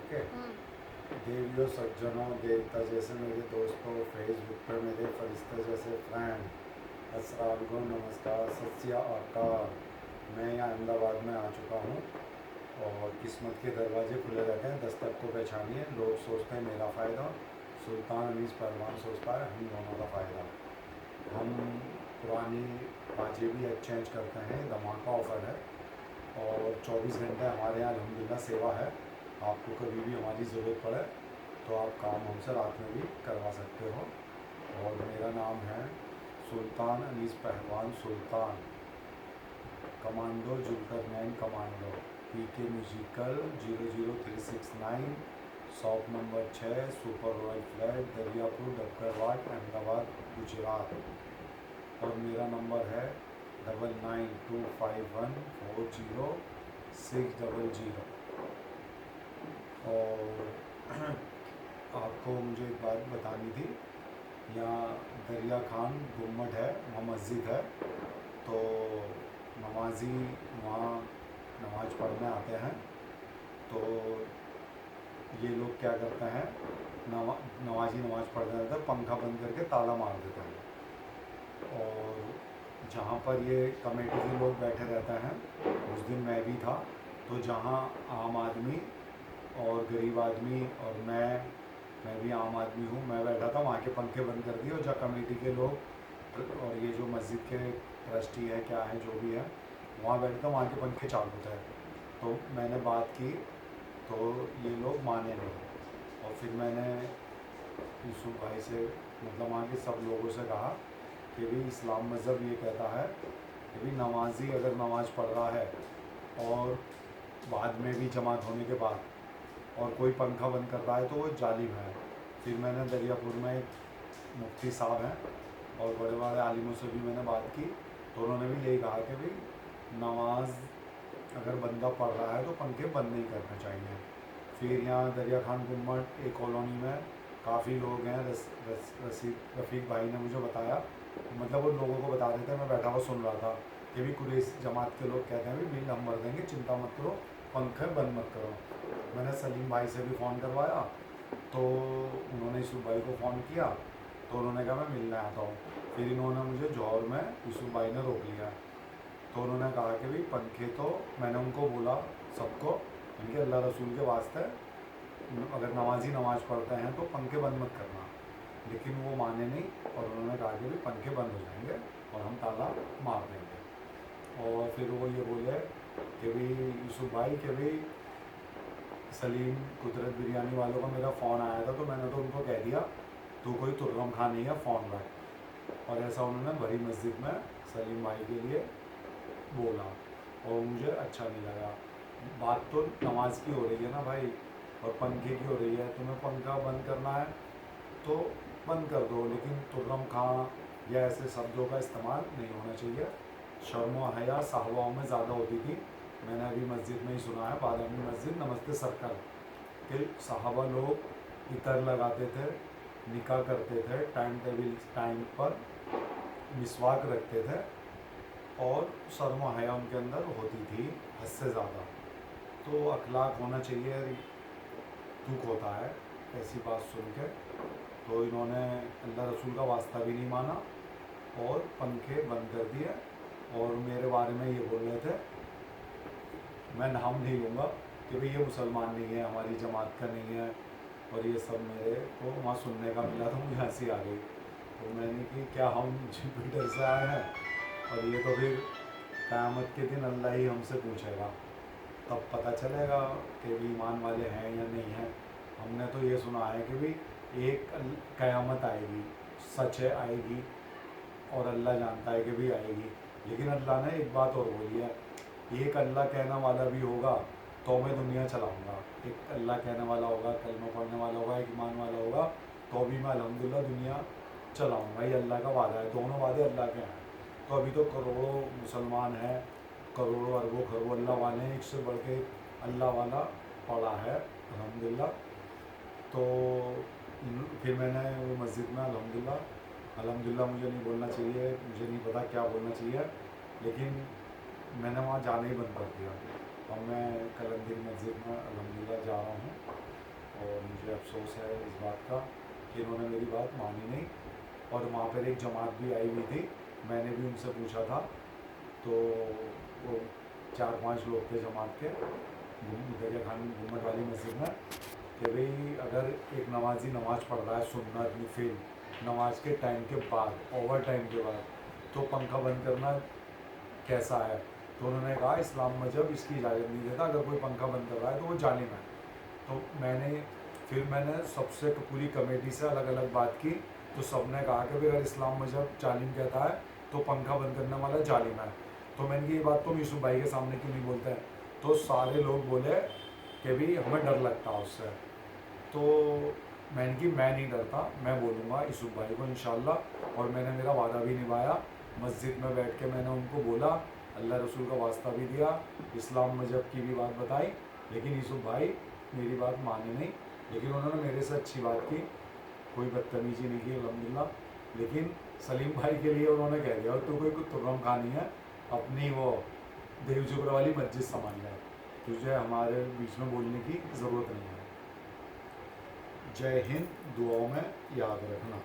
Okay. देवियों, सज्जनों, देवता जैसे मेरे दोस्तों, फेसबुक पर मेरे फरिश्ते जैसे फ्रेंड, अस्सलाम वालेकुम, नमस्कार, सत श्री अकाल। मैं यहाँ अहमदाबाद में आ चुका हूँ और किस्मत के दरवाजे खुले रहते हैं, दस्तक को पहचानिए। लोग सोचते हैं मेरा फ़ायदा, सुल्तान अनीस पहलवान सोचता है हम दोनों का फ़ायदा। हम पुरानी बाजें भी एक्सचेंज करते हैं, धमाका ऑफ़र है और 24 घंटे हमारे यहाँ अल्हम्दुलिल्लाह सेवा है। आपको कभी भी हमारी ज़रूरत पड़े तो आप काम हमसे रात में भी करवा सकते हो। और मेरा नाम है Sultan Anis Pahalwan Sultan, commando Zulkarnain commando, PK musical 00369, shop number 6, super royal flat, Dariyapur, Dabgarwad, Ahmedabad, Gujarat. और मेरा नंबर है 9925140600। और आपको मुझे एक बात बतानी थी, यहाँ दरिया खान गुम्मट है, वहाँ मस्जिद है, तो नमाजी वहाँ नमाज पढ़ने आते हैं। तो ये लोग क्या करते हैं, नमाजी नमाज पढ़ने रहते हैं, पंखा बंद करके ताला मार देते हैं। और जहाँ पर ये कमेटी के लोग बैठे रहते हैं, उस दिन मैं भी था, तो जहाँ आम आदमी और गरीब आदमी और मैं भी आम आदमी हूँ, मैं बैठा था, वहाँ के पंखे बंद कर दिए। और जहाँ कमेटी के लोग और ये जो मस्जिद के ट्रस्टी है क्या है जो भी है, वहाँ बैठे थे, वहाँ के पंखे चालू थे। तो मैंने बात की तो ये लोग माने नहीं। और फिर मैंने यूसुफ भाई से, मतलब वहाँ के सब लोगों से कहा कि भाई इस्लाम मज़हब ये कहता है कि भाई नमाजी अगर नमाज़ पढ़ रहा है और बाद में भी जमात होने के बाद और कोई पंखा बंद कर रहा है तो वो जालिम है। फिर मैंने दरियापुर में एक मुफ्ती साहब हैं और बड़े बड़े आलिमों से भी मैंने बात की, तो उन्होंने भी यही कहा कि भाई नमाज अगर बंदा पढ़ रहा है तो पंखे बंद नहीं करने चाहिए। फिर यहाँ दरिया खान गुम्मट एक कॉलोनी में काफ़ी लोग हैं, रफ़ीक भाई ने मुझे बताया, मतलब उन लोगों को बता रहे थे, मैं बैठा हुआ सुन रहा था कि भी कुरैश जमात के लोग कहते हैं भी बिल हम भर देंगे, चिंता मत करो, पंखे बंद मत करो। मैंने सलीम भाई से भी फ़ोन करवाया, तो उन्होंने यूसुफ भाई को फ़ोन किया, तो उन्होंने कहा मैं मिलने आता हूँ। फिर इन्होंने मुझे जौहर में यूसुफ भाई ने रोक लिया, तो उन्होंने कहा कि भाई पंखे, तो मैंने उनको बोला सबको, इनके अल्लाह रसूल के वास्ते अगर नमाजी नमाज़ पढ़ते हैं तो पंखे बंद मत करना। लेकिन वो माने नहीं और उन्होंने कहा कि भाई पंखे बंद हो जाएंगे और हम ताला मार देंगे। और फिर वो ये बोले कि भाई यूसुफ भाई कि भाई सलीम कुदरत बिरयानी वालों का मेरा फ़ोन आया था, तो मैंने तो उनको कह दिया तू कोई तुर्रम खां नहीं है, फ़ोन रख। और ऐसा उन्होंने बड़ी मस्जिद में सलीम भाई के लिए बोला और मुझे अच्छा नहीं लगा। बात तो नमाज की हो रही है ना भाई, और पंखे की हो रही है। तुम्हें पंखा बंद करना है तो बंद कर दो, लेकिन तुर्रम खां या ऐसे शब्दों का इस्तेमाल नहीं होना चाहिए। शर्म व हया साहबाओं में ज़्यादा होती थी। मैंने अभी मस्जिद में ही सुना है, बादामी मस्जिद नमस्ते सर्कल के साहबा लोग इतर लगाते थे, निकाह करते थे, टाइम टेबल टाइम पर मिसवाक रखते थे और शर्म व हया उनके अंदर होती थी हद से ज़्यादा। तो अखलाक होना चाहिए। दुख होता है ऐसी बात सुन के। तो इन्होंने अल्लाह रसूल का वास्ता भी नहीं माना और पंखे बंद कर दिए और मेरे बारे में ये बोल रहे थे, मैं नाम नहीं लूँगा, कि भाई ये मुसलमान नहीं है, हमारी जमात का नहीं है। और ये सब मेरे को वहाँ सुनने का मिला, तो मुझे हंसी आ गई। तो मैंने कि क्या हम जुपिटर से आए हैं, और ये तो फिर क़यामत के दिन अल्लाह ही हमसे पूछेगा, तब पता चलेगा कि भी ईमान वाले हैं या नहीं हैं। हमने तो ये सुना है कि भाई एक क़यामत आएगी, सच है आएगी, और अल्लाह जानता है कि भी आएगी। लेकिन अल्लाह ने एक बात और बोली है, एक अल्लाह कहने वाला भी होगा तो मैं दुनिया चलाऊँगा। एक अल्लाह कहने वाला होगा, कलमा पढ़ने वाला होगा, एक ईमान वाला होगा, तो भी मैं अल्हम्दुलिल्लाह दुनिया चलाऊँगा। ये अल्लाह का वादा है, दोनों वादे अल्लाह के हैं। तो अभी तो करोड़ों मुसलमान हैं, करोड़ों अरबों खरबों अल्लाह वाले हैं, एक से बढ़ के अल्लाह वाला पड़ा है अल्हम्दुलिल्लाह। तो फिर मैंने वो मस्जिद में अल्हम्दुलिल्लाह मुझे नहीं बोलना चाहिए, मुझे नहीं पता क्या बोलना चाहिए, लेकिन मैंने वहाँ जाना ही बंद कर दिया। और मैं कलंदर मस्जिद में अल्हम्दुलिल्लाह जा रहा हूँ। और मुझे अफसोस है इस बात का कि इन्होंने मेरी बात मानी नहीं। और वहाँ पर एक जमात भी आई हुई थी, मैंने भी उनसे पूछा था, तो वो 4-5 लोग थे जमात के दरिया खान गुम्मट वाली मस्जिद में, कि भाई अगर एक नमाजी नमाज़ पढ़ रहा है सुन्नत नफिल नमाज के टाइम के बाद, ओवर टाइम के बाद, तो पंखा बंद करना कैसा है। तो उन्होंने कहा इस्लाम मजहब इसकी इजाज़त नहीं देता, अगर कोई पंखा बंद कर रहा है तो वो जालिम है। तो मैंने सबसे पूरी कमेटी से अलग अलग बात की, तो सब ने कहा कि भाई अगर इस्लाम मजहब जालिम कहता है तो पंखा बंद करने वाला जालिम है। तो मैंने कहा ये बात तुम यूसुफ भाई के सामने क्यों नहीं बोलते हैं। तो सारे लोग बोले कि भाई हमें डर लगता है उससे। तो मैंने कि मैं नहीं डरता, मैं बोलूँगा यूसुफ भाई को इंशाल्लाह। और मैंने मेरा वादा भी निभाया, मस्जिद में बैठ के मैंने उनको बोला, अल्लाह रसूल का वास्ता भी दिया, इस्लाम मजहब की भी बात बताई, लेकिन यूसुफ भाई मेरी बात मानी नहीं। लेकिन उन्होंने मेरे से अच्छी बात की, कोई बदतमीजी नहीं की अल्हम्दुलिल्लाह। लेकिन सलीम भाई के लिए उन्होंने कह दिया और तू कोई तुर्रम खानी है, अपनी वो देवजुबरा वाली मस्जिद समझ ले, तुझे हमारे बीच में बोलने की ज़रूरत नहीं है। जय हिंद, दुआओं में याद रखना।